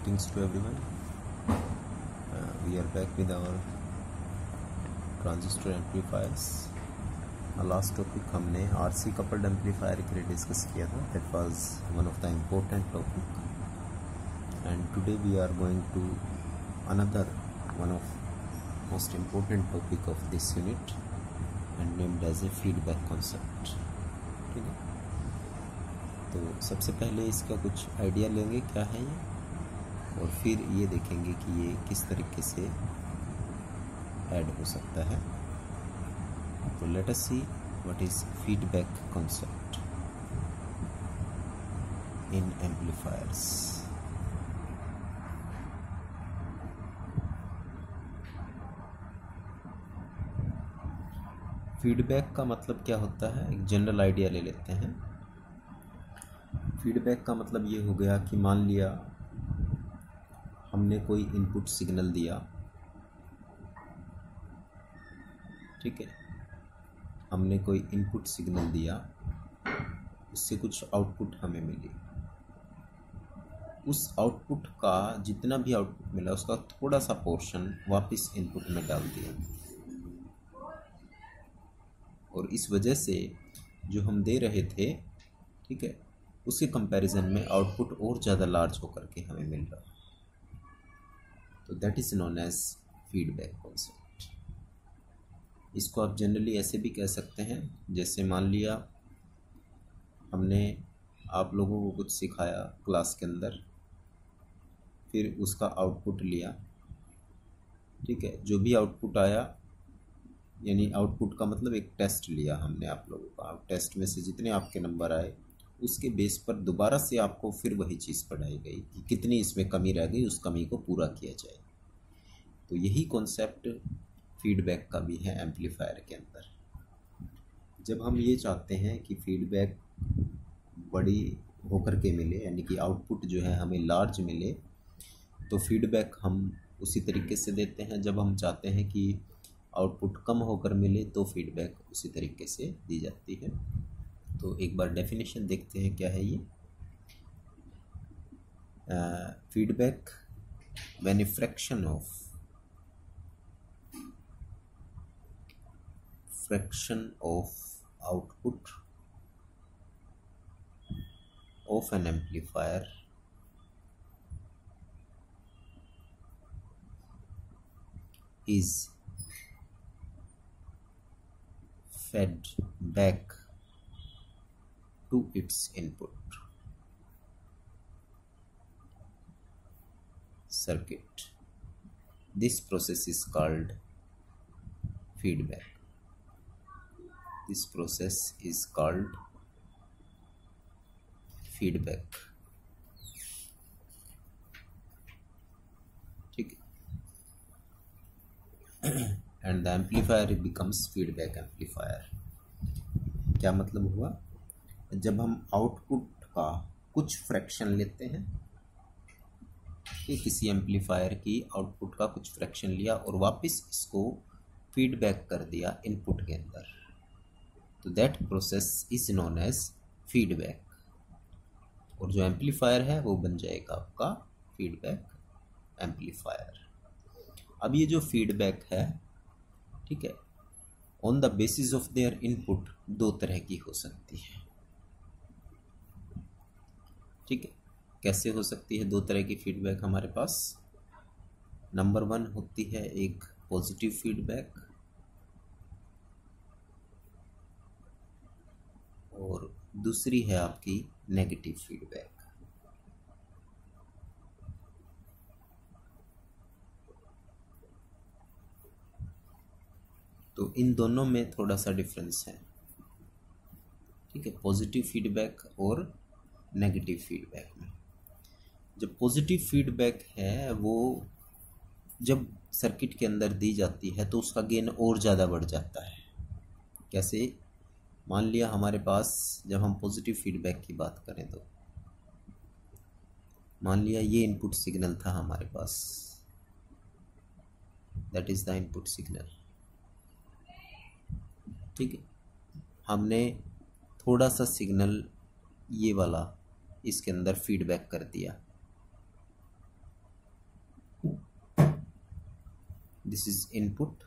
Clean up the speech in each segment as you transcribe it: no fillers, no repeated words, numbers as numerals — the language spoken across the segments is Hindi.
Greetings to everyone. We are back with our transistor amplifiers. Last topic हमने आरसी कपल्ड एम्पलीफायर के लिए डिस्कस किया था. That was one of the important topic, and today we are going to another one of most important topic of this unit and named as a feedback concept. ठीक है, तो सबसे पहले इसका कुछ आइडिया लेंगे क्या है ये, और फिर ये देखेंगे कि ये किस तरीके से ऐड हो सकता है. तो let us see what is feedback concept in amplifiers. Feedback का मतलब क्या होता है, एक जनरल आइडिया ले लेते हैं. फीडबैक का मतलब ये हो गया कि मान लिया हमने कोई इनपुट सिग्नल दिया. ठीक है, हमने कोई इनपुट सिग्नल दिया, उससे कुछ आउटपुट हमें मिली. उस आउटपुट का जितना भी आउटपुट मिला उसका थोड़ा सा पोर्शन वापस इनपुट में डाल दिया, और इस वजह से जो हम दे रहे थे, ठीक है, उसके कंपैरिजन में आउटपुट और ज़्यादा लार्ज होकर के हमें मिल रहा. तो that is known as feedback concept. इसको आप जनरली ऐसे भी कह सकते हैं, जैसे मान लिया हमने आप लोगों को कुछ सिखाया क्लास के अंदर, फिर उसका आउटपुट लिया. ठीक है, जो भी आउटपुट आया, यानी आउटपुट का मतलब एक टेस्ट लिया हमने आप लोगों का. टेस्ट में से जितने आपके नंबर आए उसके बेस पर दोबारा से आपको फिर वही चीज़ पढ़ाई गई कि कितनी इसमें कमी रह गई, उस कमी को पूरा किया जाए. तो यही कॉन्सेप्ट फीडबैक का भी है एम्पलीफायर के अंदर. जब हम ये चाहते हैं कि फीडबैक बड़ी होकर के मिले, यानी कि आउटपुट जो है हमें लार्ज मिले, तो फीडबैक हम उसी तरीके से देते हैं. जब हम चाहते हैं कि आउटपुट कम होकर मिले, तो फीडबैक उसी तरीके से दी जाती है. तो एक बार डेफिनेशन देखते हैं क्या है ये. Feedback when a fraction of output of an amplifier is fed back to its input circuit. This process is called feedback. This process is called feedback. ठीक है, and the amplifier becomes feedback amplifier. क्या मतलब हुआ, जब हम आउटपुट का कुछ फ्रैक्शन लेते हैं, कि किसी एम्पलीफायर की आउटपुट का कुछ फ्रैक्शन लिया और वापस इसको फीडबैक कर दिया इनपुट के अंदर, तो that process is known as feedback. और जो एम्पलीफायर है वो बन जाएगा आपका फीडबैक एम्पलीफायर. अब ये जो फीडबैक है, ठीक है, on the basis of their input दो तरह की हो सकती है. ठीक है, कैसे हो सकती है दो तरह की फीडबैक हमारे पास. नंबर 1 होती है एक पॉजिटिव फीडबैक, और दूसरी है आपकी नेगेटिव फीडबैक. तो इन दोनों में थोड़ा सा डिफरेंस है. ठीक है, पॉजिटिव फीडबैक और नेगेटिव फीडबैक में. जब पॉजिटिव फीडबैक है वो जब सर्किट के अंदर दी जाती है तो उसका गेन और ज़्यादा बढ़ जाता है. कैसे, मान लिया हमारे पास, जब हम पॉजिटिव फीडबैक की बात करें तो मान लिया ये इनपुट सिग्नल था हमारे पास, that is the input signal. ठीक है, हमने थोड़ा सा सिग्नल ये वाला इसके अंदर फीडबैक कर दिया. दिस इज इनपुट,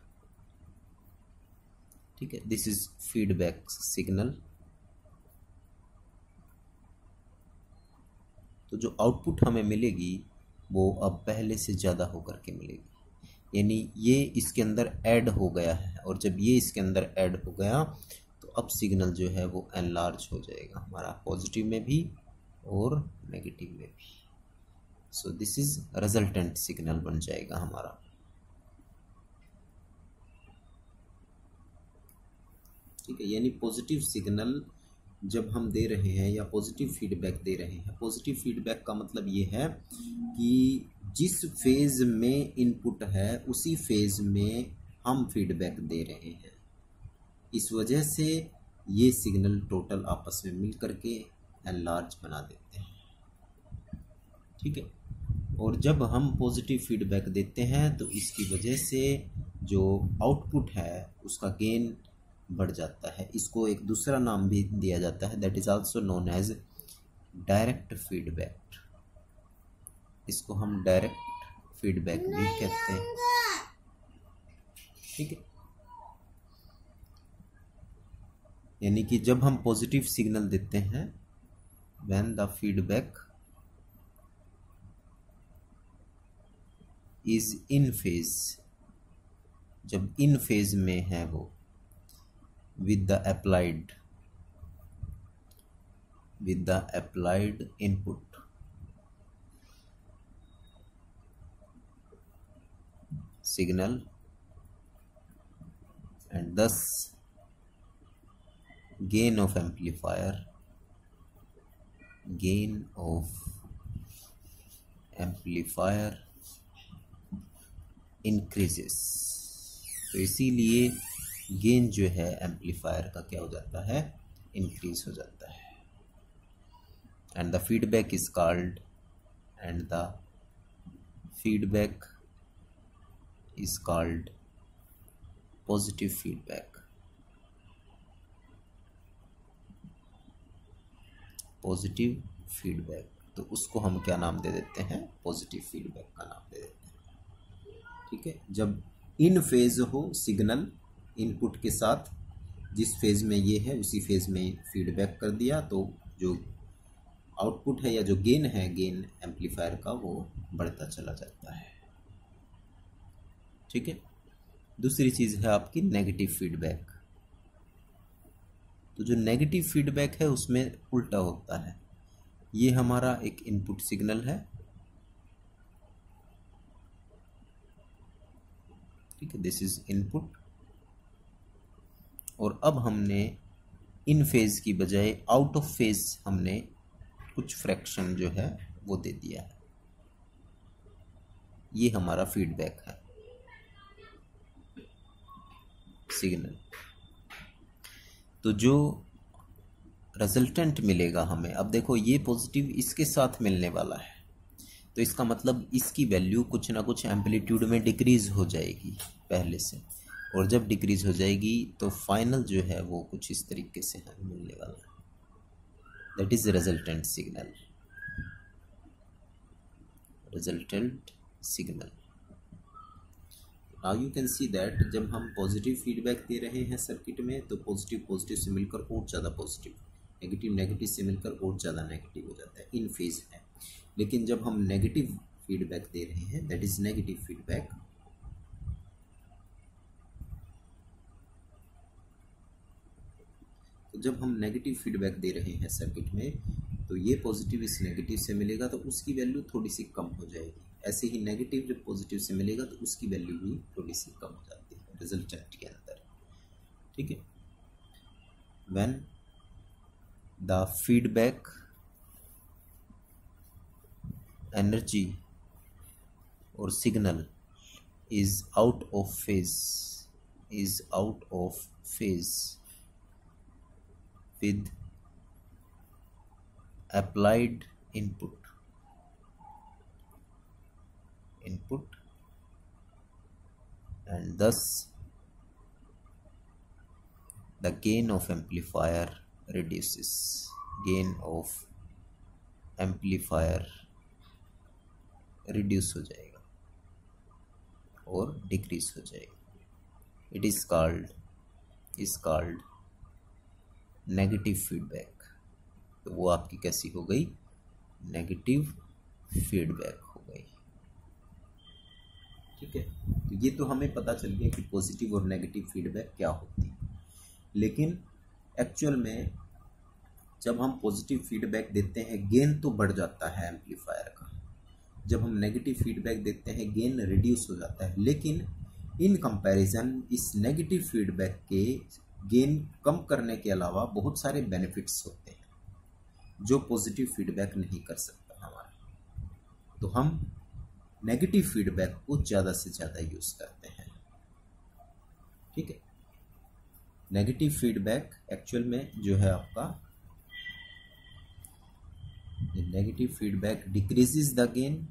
ठीक है, दिस इज फीडबैक सिग्नल। तो जो आउटपुट हमें मिलेगी वो अब पहले से ज़्यादा होकर के मिलेगी, यानी ये इसके अंदर ऐड हो गया है, और जब ये इसके अंदर ऐड हो गया तो अब सिग्नल जो है वो एनलार्ज हो जाएगा हमारा, पॉजिटिव में भी और नेगेटिव में भी। So this is resultant signal बन जाएगा हमारा। ठीक है, यानी पॉजिटिव सिग्नल जब हम दे रहे हैं या पॉजिटिव फीडबैक दे रहे हैं, पॉजिटिव फीडबैक का मतलब ये है कि जिस फेज में इनपुट है उसी फेज में हम फीडबैक दे रहे हैं, इस वजह से ये सिग्नल टोटल आपस में मिल करके एनलार्ज बना देते हैं। ठीक है, और जब हम पॉजिटिव फीडबैक देते हैं तो इसकी वजह से जो आउटपुट है उसका गेन बढ़ जाता है। इसको एक दूसरा नाम भी दिया जाता है, that is also known as direct feedback. इसको हम डायरेक्ट फीडबैक भी कहते हैं। ठीक है, यानी कि जब हम पॉजिटिव सिग्नल देते हैं, when the feedback is in phase, जब इन फेज में है वो, with the applied input, signal, and thus gain of amplifier increases। तो इसीलिए गेन जो है एम्पलीफायर का क्या हो जाता है, इंक्रीज हो जाता है। And the feedback is called positive feedback. Positive feedback, तो उसको हम क्या नाम दे देते हैं, पॉजिटिव फीडबैक का नाम दे देते हैं। ठीक है, जब इन फेज हो सिग्नल इनपुट के साथ, जिस फेज में ये है उसी फेज में फीडबैक कर दिया, तो जो आउटपुट है या जो गेन है, गेन एम्पलीफायर का, वो बढ़ता चला जाता है। ठीक है, दूसरी चीज है आपकी नेगेटिव फीडबैक। तो जो नेगेटिव फीडबैक है उसमें उल्टा होता है। ये हमारा एक इनपुट सिग्नल है, ठीक है, दिस इज इनपुट, और अब हमने इन फेज की बजाय आउट ऑफ फेज हमने कुछ फ्रैक्शन जो है वो दे दिया है। ये हमारा फीडबैक है सिग्नल। तो जो रिजल्टेंट मिलेगा हमें, अब देखो ये पॉजिटिव इसके साथ मिलने वाला है, तो इसका मतलब इसकी वैल्यू कुछ ना कुछ एम्पलीट्यूड में डिक्रीज हो जाएगी पहले से, और जब डिक्रीज हो जाएगी तो फाइनल जो है वो कुछ इस तरीके से हमें मिलने वाला है, that is resultant signal. Resultant signal, now you can see that जब हम पॉजिटिव फीडबैक दे रहे हैं सर्किट में, तो पॉजिटिव से मिलकर और ज़्यादा पॉजिटिव, नेगेटिव से मिलकर और ज़्यादा नेगेटिव हो जाता है, इन फेज है। लेकिन जब हम नेगेटिव फीडबैक दे रहे हैं, दैट इज नेगेटिव फीडबैक, तो जब हम नेगेटिव फीडबैक दे रहे हैं सर्किट में, तो ये पॉजिटिव इस नेगेटिव से मिलेगा तो उसकी वैल्यू थोड़ी सी कम हो जाएगी। ऐसे ही नेगेटिव जब पॉजिटिव से मिलेगा तो उसकी वैल्यू भी थोड़ी सी कम हो जाती है रिजल्टेंट के अंदर। ठीक है, व्हेन द फीडबैक एनर्जी और signal is out of phase with applied input, and thus the gain of amplifier reduces, reduce हो जाएगा, और डिक्रीज हो जाएगी। It is called negative feedback. तो वो आपकी कैसी हो गई? नेगेटिव फीडबैक हो गई। ठीक है, तो ये तो हमें पता चल गया कि पॉजिटिव और नेगेटिव फीडबैक क्या होती है। लेकिन एक्चुअल में जब हम पॉजिटिव फीडबैक देते हैं गेन तो बढ़ जाता है एम्पलीफायर का, जब हम नेगेटिव फीडबैक देते हैं गेन रिड्यूस हो जाता है। लेकिन इन कंपैरिजन इस नेगेटिव फीडबैक के गेन कम करने के अलावा बहुत सारे बेनिफिट्स होते हैं जो पॉजिटिव फीडबैक नहीं कर सकता हमारा। तो हम नेगेटिव फीडबैक को ज़्यादा से ज़्यादा यूज़ करते हैं। ठीक है, नेगेटिव फीडबैक एक्चुअल में जो है आपका, negative feedback decreases the gain,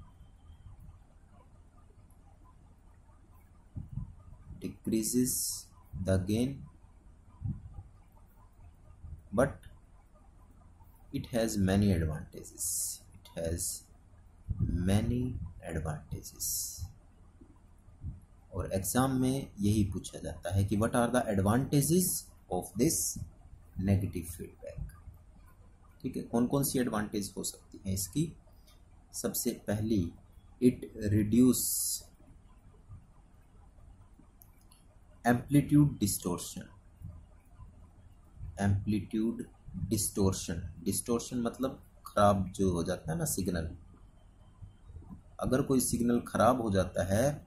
but it has many advantages. और एग्जाम में यही पूछा जाता है कि what are the advantages of this negative feedback. ठीक है, कौन कौन सी एडवांटेज हो सकती है इसकी? सबसे पहली, इट रिड्यूस एम्पलीट्यूड डिस्टोर्शन मतलब खराब जो हो जाता है ना सिग्नल। अगर कोई सिग्नल खराब हो जाता है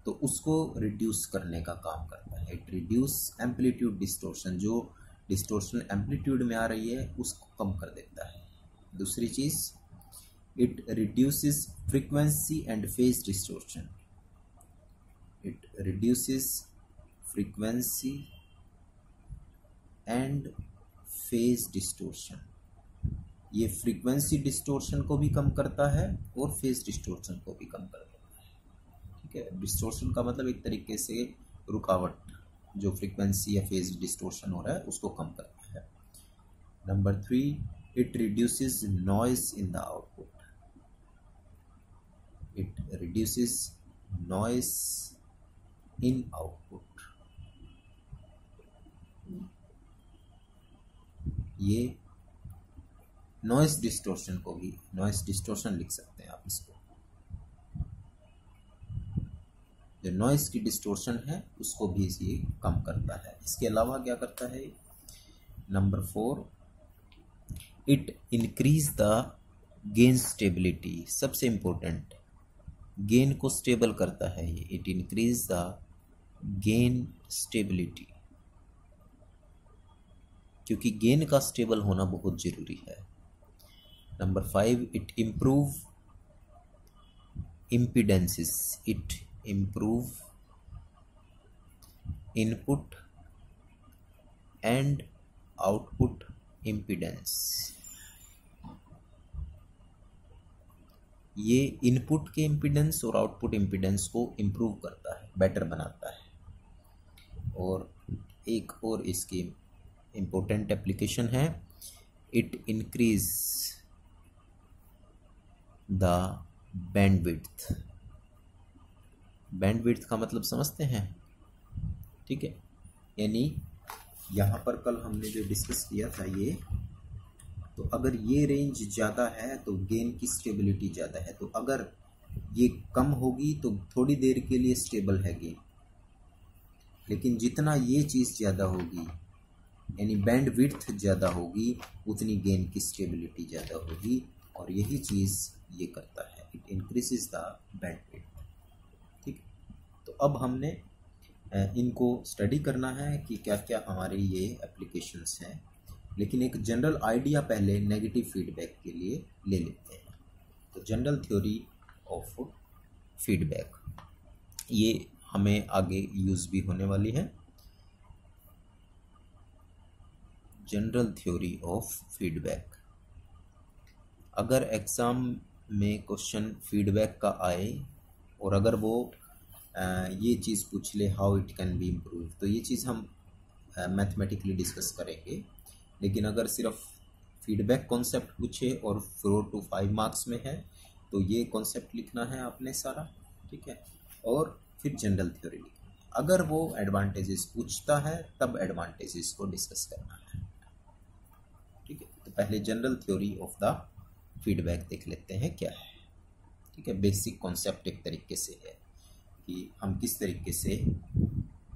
तो उसको रिड्यूस करने का काम करता है। इट रिड्यूस एम्पलीट्यूड डिस्टोर्शन, जो डिस्टोर्शन एम्पलीट्यूड में आ रही है उसको कम कर देता है। दूसरी चीज़, it reduces frequency and phase distortion. It reduces frequency and phase distortion. ये फ्रीक्वेंसी डिस्टोर्शन को भी कम करता है और फेज डिस्टोर्शन को भी कम कर देता है। ठीक है, डिस्टोर्शन का मतलब एक तरीके से रुकावट, जो फ्रीक्वेंसी या फेज डिस्टोर्शन हो रहा है उसको कम करता है। Number 3, it reduces noise in the output. It reduces noise in output. ये नॉइस डिस्टोर्शन को भी, नॉइस डिस्टोर्शन लिख सकते हैं आप इसको, जो नॉइस की डिस्टोर्शन है उसको भी ये कम करता है। इसके अलावा क्या करता है? Number 4, it increase the gain stability. सबसे इम्पोर्टेंट, गेन को स्टेबल करता है ये। It increase the gain stability, क्योंकि गेन का स्टेबल होना बहुत ज़रूरी है। Number 5, it improve impedances. It improve input and output impedance. ये इनपुट के इम्पीडेंस और आउटपुट इम्पीडेंस को इम्प्रूव करता है, बेटर बनाता है। और एक और इसकी इम्पोर्टेंट एप्लीकेशन है, it increase the bandwidth. Bandwidth का मतलब समझते हैं? ठीक है, यानी यहाँ पर कल हमने जो डिस्कस किया था ये, तो अगर ये रेंज ज़्यादा है तो गेन की स्टेबिलिटी ज़्यादा है, तो अगर ये कम होगी तो थोड़ी देर के लिए स्टेबल है गेन। लेकिन जितना ये चीज़ ज़्यादा होगी, यानी बैंडविड्थ ज़्यादा होगी, उतनी गेन की स्टेबिलिटी ज़्यादा होगी। और यही चीज़ ये करता है, इट इंक्रीजेस द बैंडविड्थ। ठीक, तो अब हमने इनको स्टडी करना है कि क्या क्या हमारे ये एप्लीकेशंस हैं। लेकिन एक जनरल आइडिया पहले नेगेटिव फीडबैक के लिए ले लेते हैं। तो जनरल थ्योरी ऑफ फीडबैक, ये हमें आगे यूज़ भी होने वाली है। जनरल थ्योरी ऑफ फीडबैक, अगर एग्ज़ाम में क्वेश्चन फीडबैक का आए और अगर वो ये चीज़ पूछ ले how it can be improve, तो ये चीज़ हम मैथमेटिकली डिस्कस करेंगे। लेकिन अगर सिर्फ फीडबैक कॉन्सेप्ट पूछे और 4 to 5 मार्क्स में है तो ये कॉन्सेप्ट लिखना है आपने सारा। ठीक है, और फिर जनरल थ्योरी लिखनी है। अगर वो एडवांटेजेस पूछता है तब एडवांटेजेस को डिस्कस करना है। ठीक है, तो पहले general theory of the feedback देख लेते हैं क्या है। ठीक है, बेसिक कॉन्सेप्ट एक तरीके से है कि हम किस तरीके से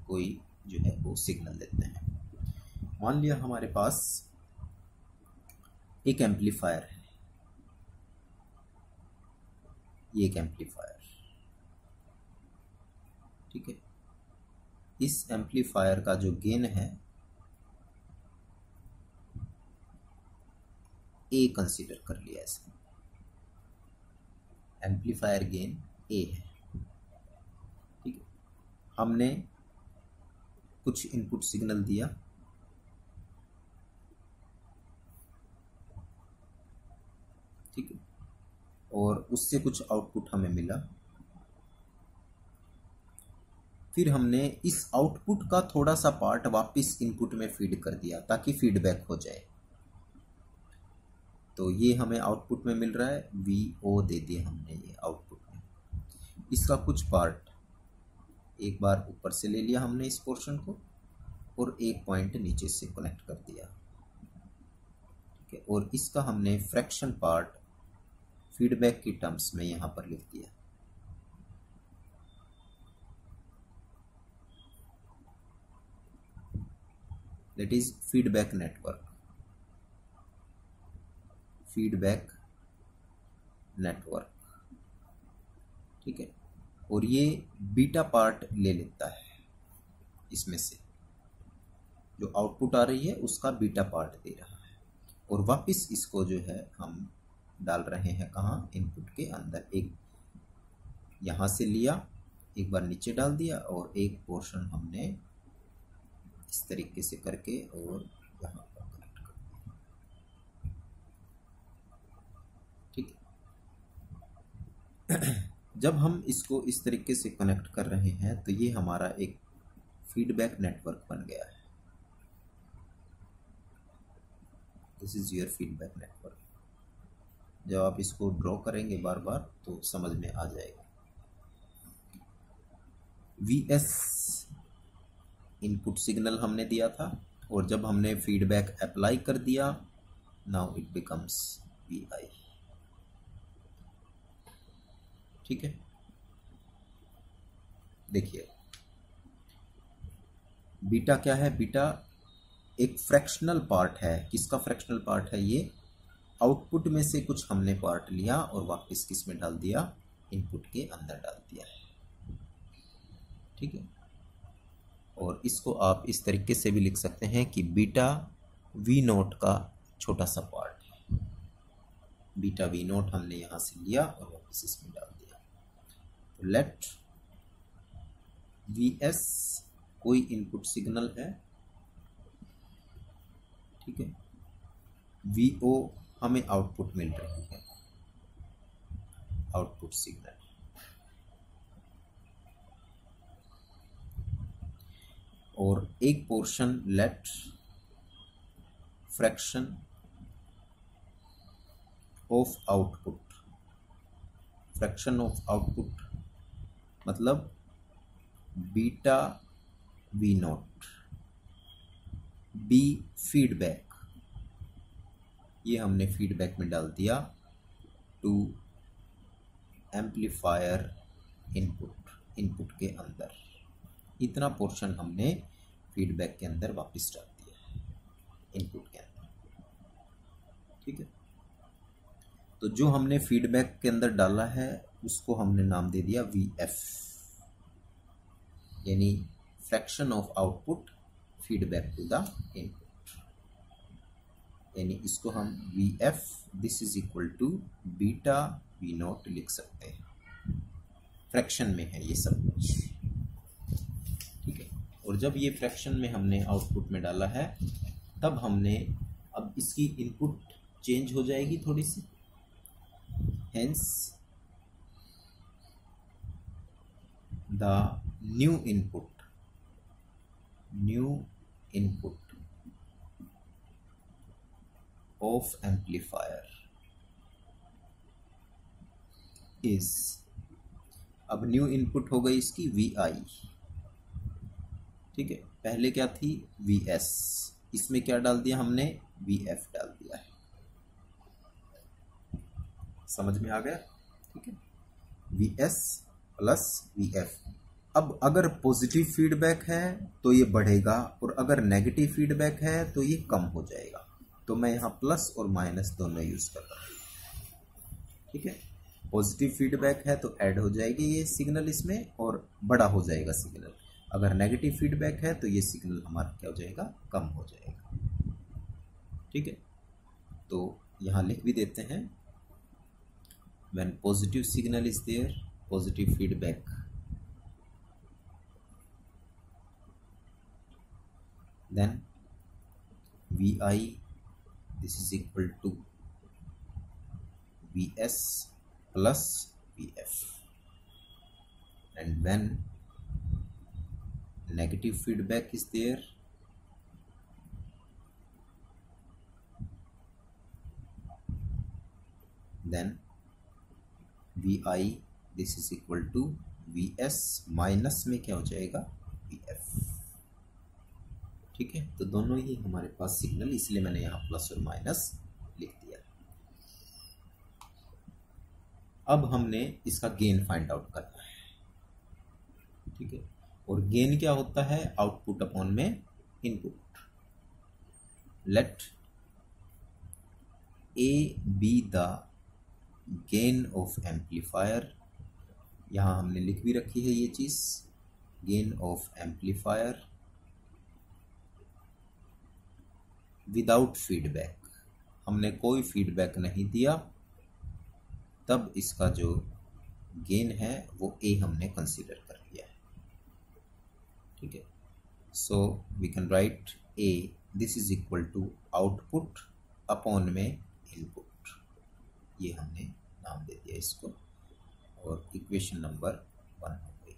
कोई जो है वो सिग्नल देते हैं। मान लिया हमारे पास एक एम्पलीफायर है, ये एक एम्पलीफायर, ठीक है। इस एम्पलीफायर का जो गेन है ए कंसीडर कर लिया ऐसे, एम्पलीफायर गेन ए है, ठीक है। हमने कुछ इनपुट सिग्नल दिया, ठीक है, और उससे कुछ आउटपुट हमें मिला। फिर हमने इस आउटपुट का थोड़ा सा पार्ट वापस इनपुट में फीड कर दिया ताकि फीडबैक हो जाए। तो ये हमें आउटपुट में मिल रहा है, वीओ दे दिया हमने ये आउटपुट में। इसका कुछ पार्ट एक बार ऊपर से ले लिया हमने इस पोर्शन को, और एक पॉइंट नीचे से कनेक्ट कर दिया, ठीक है। और इसका हमने फ्रैक्शन पार्ट फीडबैक की टर्म्स में यहां पर लिख दिया। That is feedback network, feedback network, ठीक है। और ये बीटा पार्ट ले लेता है, इसमें से जो आउटपुट आ रही है उसका बीटा पार्ट दे रहा है, और वापस इसको जो है हम डाल रहे हैं कहाँ, इनपुट के अंदर। एक यहाँ से लिया, एक बार नीचे डाल दिया, और एक पोर्शन हमने इस तरीके से करके और यहाँ पर कनेक्ट कर दिया, ठीक है। जब हम इसको इस तरीके से कनेक्ट कर रहे हैं तो ये हमारा एक फीडबैक नेटवर्क बन गया है। This is your feedback network. जब आप इसको ड्रॉ करेंगे बार बार तो समझ में आ जाएगा। Vs इनपुट सिग्नल हमने दिया था, और जब हमने फीडबैक अप्लाई कर दिया, नाउ इट बिकम्स Vi, ठीक है। देखिए बीटा क्या है, बीटा एक फ्रैक्शनल पार्ट है। किसका फ्रैक्शनल पार्ट है? ये आउटपुट में से कुछ हमने पार्ट लिया और वापस किस में डाल दिया, इनपुट के अंदर डाल दिया है, ठीक है। और इसको आप इस तरीके से भी लिख सकते हैं कि बीटा वी नोट का छोटा सा पार्ट है। बीटा वी नोट हमने यहां से लिया और वापस इसमें डाल दिया। तो लेट वी एस कोई इनपुट सिग्नल है, ठीक है। वी ओ हमें आउटपुट मिल रही है, आउटपुट सिग्नल, और एक portion let fraction of output, fraction of output मतलब beta V naught, be feedback, ये हमने फीडबैक में डाल दिया टू एम्पलीफायर इनपुट, इनपुट के अंदर। इतना पोर्शन हमने फीडबैक के अंदर वापस डाल दिया इनपुट के अंदर, ठीक है। तो जो हमने फीडबैक के अंदर डाला है उसको हमने नाम दे दिया वी एफ, यानी fraction of output feedback to the input, यानी इसको हम V F this is equal to beta V naught लिख सकते हैं। फ्रैक्शन में है ये सब कुछ, ठीक है। और जब ये फ्रैक्शन में हमने आउटपुट में डाला है तब हमने, अब इसकी इनपुट चेंज हो जाएगी थोड़ी सी, hence the new input of amplifier is अब न्यू इनपुट हो गई इसकी वी आई, ठीक है। पहले क्या थी वी एस, इसमें क्या डाल दिया हमने वी एफ डाल दिया है, समझ में आ गया, ठीक है। V S plus V F. अब अगर पॉजिटिव फीडबैक है तो ये बढ़ेगा और अगर नेगेटिव फीडबैक है तो ये कम हो जाएगा। तो मैं यहाँ प्लस और माइनस दोनों यूज कर रहा हूँ, ठीक है। पॉजिटिव फीडबैक है तो ऐड हो जाएगी ये सिग्नल इसमें और बड़ा हो जाएगा सिग्नल। अगर नेगेटिव फीडबैक है तो ये सिग्नल हमारा क्या हो जाएगा, कम हो जाएगा, ठीक है। तो यहाँ लिख भी देते हैं, when positive signal is there, positive feedback, then Vi this is equal to Vs plus Vf, and when negative feedback is there, then Vi this is equal to Vs minus में क्या हो जाएगा Vf, ठीक है। तो दोनों ही हमारे पास सिग्नल, इसलिए मैंने यहाँ प्लस और माइनस लिख दिया। अब हमने इसका गेन फाइंड आउट करना है, ठीक है। और गेन क्या होता है, आउटपुट अपॉन में input. Let A be the gain of amplifier, यहां हमने लिख भी रखी है ये चीज, gain of amplifier without feedback, हमने कोई फीडबैक नहीं दिया, तब इसका जो गेन है वो ए हमने कंसीडर कर लिया है, ठीक है। So we can write A this is equal to output upon में इनपुट, ये हमने नाम दे दिया इसको, और इक्वेशन नंबर 1 हो गई।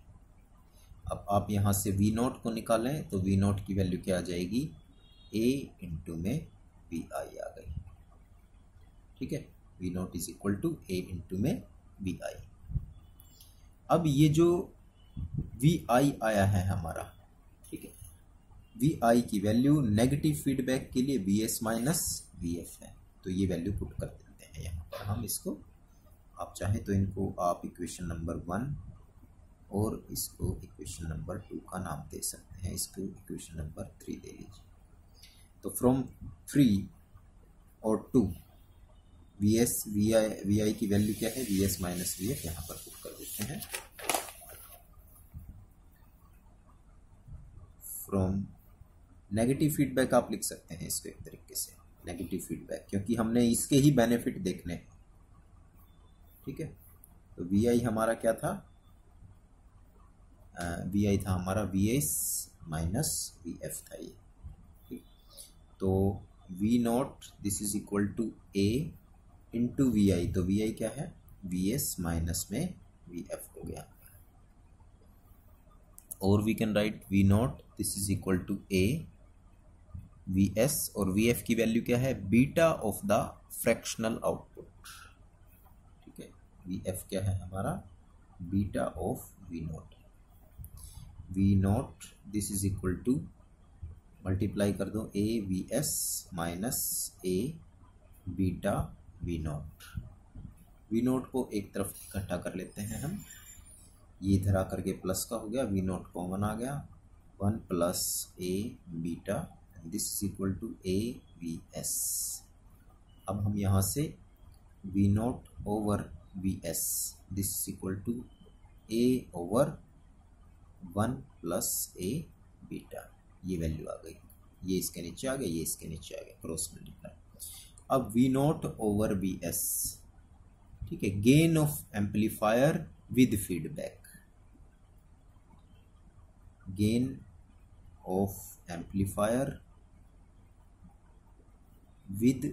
अब आप यहाँ से वी नोट को निकालें तो वी नोट की वैल्यू क्या आ जाएगी, ए इंटू में वी आई आ गई, ठीक है। V naught is equal to A into में वी आई। अब ये जो वी आई आया है हमारा, ठीक है, वी आई की वैल्यू नेगेटिव फीडबैक के लिए we S minus V F है, तो ये वैल्यू पुट कर देते हैं यहाँ पर हम इसको। आप चाहें तो इनको आप इक्वेशन नंबर 1 और इसको इक्वेशन नंबर 2 का नाम दे सकते हैं, इसको इक्वेशन नंबर 3 दे लीजिए। तो फ्रॉम 3 और 2 वी एस वी आई की वैल्यू क्या है, V S minus V F, यहाँ पर पुट कर देते हैं। फ्रॉम नेगेटिव फीडबैक आप लिख सकते हैं इसको एक तरीके से, नेगेटिव फीडबैक, क्योंकि हमने इसके ही बेनिफिट देखने हैं, ठीक है। तो वी आई हमारा क्या था, वी आई था हमारा V S minus V F था ये, ठीक। तो V naught this is equal to A into V I, तो वी आई क्या है, वी एस माइनस में वी एफ हो गया, और we can write V naught this is equal to A V S, और वी एफ की वैल्यू क्या है, beta of the fractional output, ठीक है। वी एफ क्या है हमारा, beta of we naught. V naught this is equal to, multiply कर दो, A V S minus A beta V naught. V naught को एक तरफ इकट्ठा कर लेते हैं हम, ये इधर आकर के प्लस का हो गया, वी नॉट कॉमन आ गया, 1 plus A beta, this is equal to A V S. अब हम यहाँ से V naught over V S this is equal to A over 1 plus A beta, ये वैल्यू आ गई, ये इसके नीचे आ गया, ये इसके नीचे आ गया, क्रॉस मल्टीप्लाई। अब V naught over V S, ठीक है, gain of amplifier with feedback, gain of amplifier with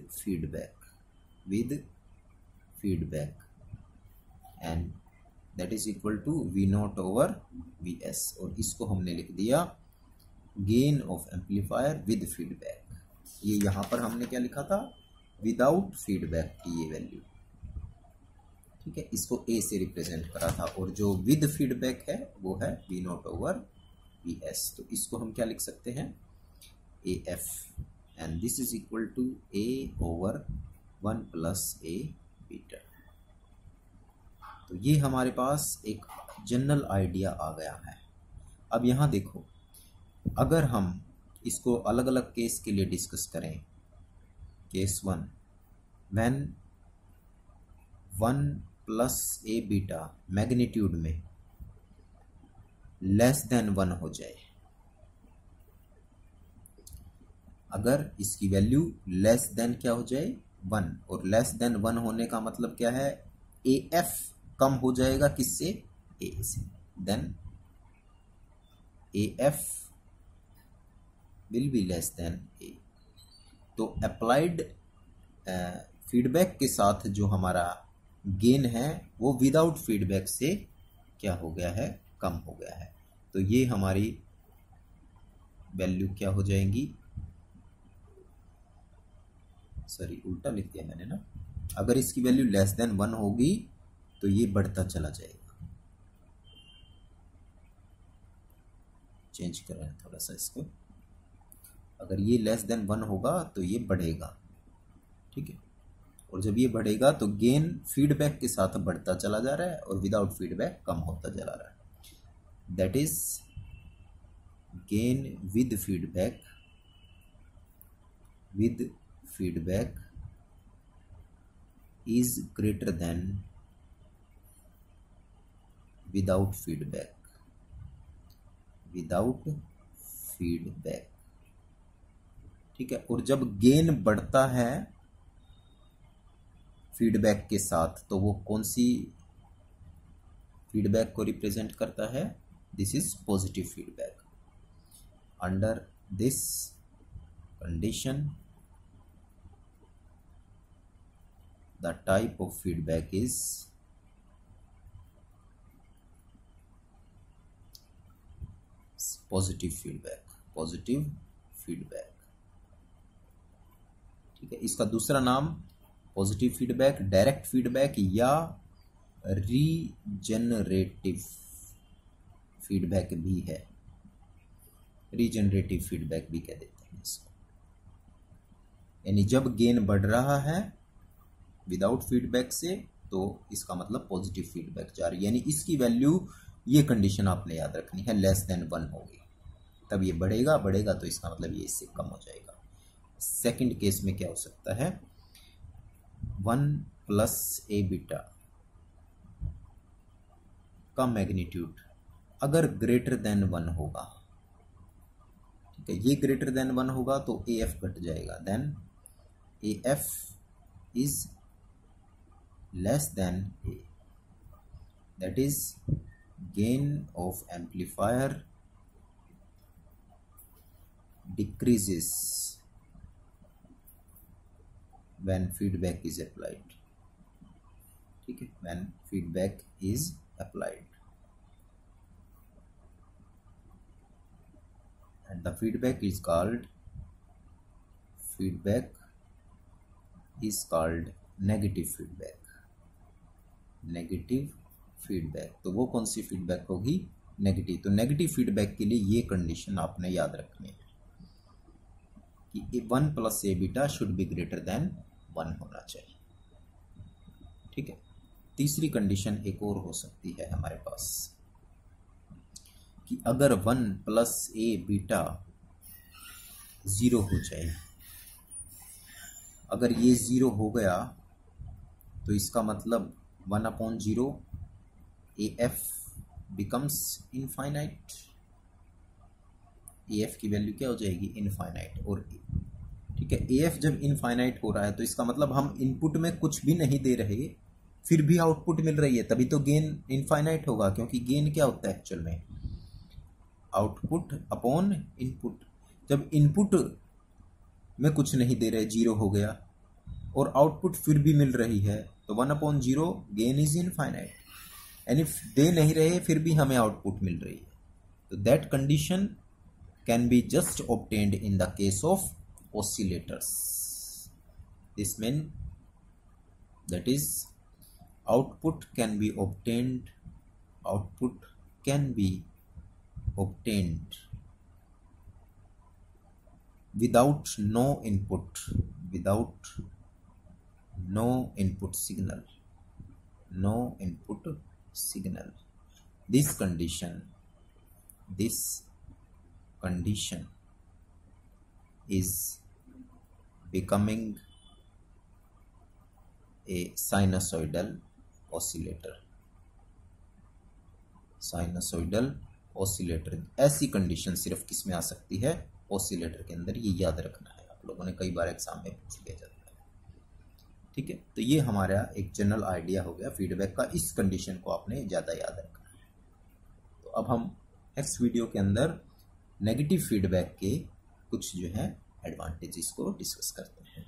feedback and that is equal to V naught over Vs, और इसको हमने लिख दिया gain of amplifier with feedback. ये यहाँ पर हमने क्या लिखा था, विदाउट फीडबैक की ये वैल्यू, ठीक है, इसको ए से रिप्रेजेंट करा था, और जो विद फीडबैक है वो है V naught over V S. तो इसको हम क्या लिख सकते हैं, A F, and this is equal to A over 1 plus A beta. तो ये हमारे पास एक जनरल आइडिया आ गया है। अब यहाँ देखो, अगर हम इसको अलग अलग केस के लिए डिस्कस करें, case 1, when 1 plus A beta magnitude में लेस देन 1 हो जाए, अगर इसकी वैल्यू लेस देन क्या हो जाए 1, और लेस देन 1 होने का मतलब क्या है, ए एफ कम हो जाएगा किससे, ए से, then A F will be less than A. तो अप्लाइड फीडबैक के साथ जो हमारा गेन है वो विदाउट फीडबैक से क्या हो गया है, कम हो गया है। तो ये हमारी वैल्यू क्या हो जाएंगी, सॉरी उल्टा लिख दिया मैंने ना, अगर इसकी वैल्यू लेस देन 1 होगी तो ये बढ़ता चला जाएगा। चेंज करें थोड़ा सा इसको, अगर ये लेस देन 1 होगा तो ये बढ़ेगा, ठीक है, और जब ये बढ़ेगा तो गेन फीडबैक के साथ बढ़ता चला जा रहा है और विदाउट फीडबैक कम होता चला रहा है। That is gain with feedback is greater than without feedback, ठीक है। और जब गेन बढ़ता है फीडबैक के साथ तो वो कौन सी फीडबैक को रिप्रेजेंट करता है, this is positive feedback. Under this condition the type of feedback is positive feedback, ठीक है। इसका दूसरा नाम पॉजिटिव फीडबैक, डायरेक्ट फीडबैक या रीजेनरेटिव फीडबैक भी है, रीजेनरेटिव फीडबैक भी कह देते हैं इसको। यानी जब गेन बढ़ रहा है विदाउट फीडबैक से तो इसका मतलब पॉजिटिव फीडबैक जा रही है, यानी इसकी वैल्यू, ये कंडीशन आपने याद रखनी है, लेस देन 1 होगी तब ये बढ़ेगा तो इसका मतलब ये इससे कम हो जाएगा। सेकंड केस में क्या हो सकता है, 1 प्लस ए बीटा का मैग्नीट्यूड अगर ग्रेटर देन 1 होगा, ठीक है, ये ग्रेटर देन 1 होगा तो ए एफ घट जाएगा, then A F is less than A, that is gain of amplifier decreases when feedback is applied, ठीक है, when feedback is applied, and the feedback is called negative feedback। तो वो कौन सी फीडबैक होगी, नेगेटिव। तो नेगेटिव फीडबैक के लिए ये कंडीशन आपने याद रखनी है कि 1 plus A beta should be greater than 1 होना चाहिए, ठीक है। तीसरी कंडीशन एक और हो सकती है हमारे पास कि अगर 1 प्लस ए बीटा 0 हो जाए, अगर ये 0 हो गया तो इसका मतलब 1/0 A F becomes infinite, A F की वैल्यू क्या हो जाएगी, इनफाइनाइट, और ठीक है, ए एफ जब इनफाइनाइट हो रहा है तो इसका मतलब हम इनपुट में कुछ भी नहीं दे रहे फिर भी आउटपुट मिल रही है, तभी तो गेन इनफाइनाइट होगा, क्योंकि गेन क्या होता है एक्चुअल में, आउटपुट अपॉन इनपुट। जब इनपुट में कुछ नहीं दे रहे, 0 हो गया, और आउटपुट फिर भी मिल रही है, तो 1/0 गेन इज इनफाइनाइट, यानी दे नहीं रहे फिर भी हमें आउटपुट मिल रही है। तो that condition can be just obtained in the case of oscillators. This mean that is output can be obtained without no input signal. This condition is becoming a sinusoidal oscillator. ऐसी कंडीशन सिर्फ किस में आ सकती है? ऑसिलेटर के अंदर। ये याद रखना है, आप लोगों ने कई बार एग्जाम में पूछ लिया जाता है। ठीक है, तो ये हमारा एक जनरल आइडिया हो गया फीडबैक का। इस कंडीशन को आपने ज़्यादा याद रखना है। तो अब हम नेक्स्ट वीडियो के अंदर नेगेटिव फीडबैक के कुछ जो है एडवांटेजेस को डिस्कस करते हैं।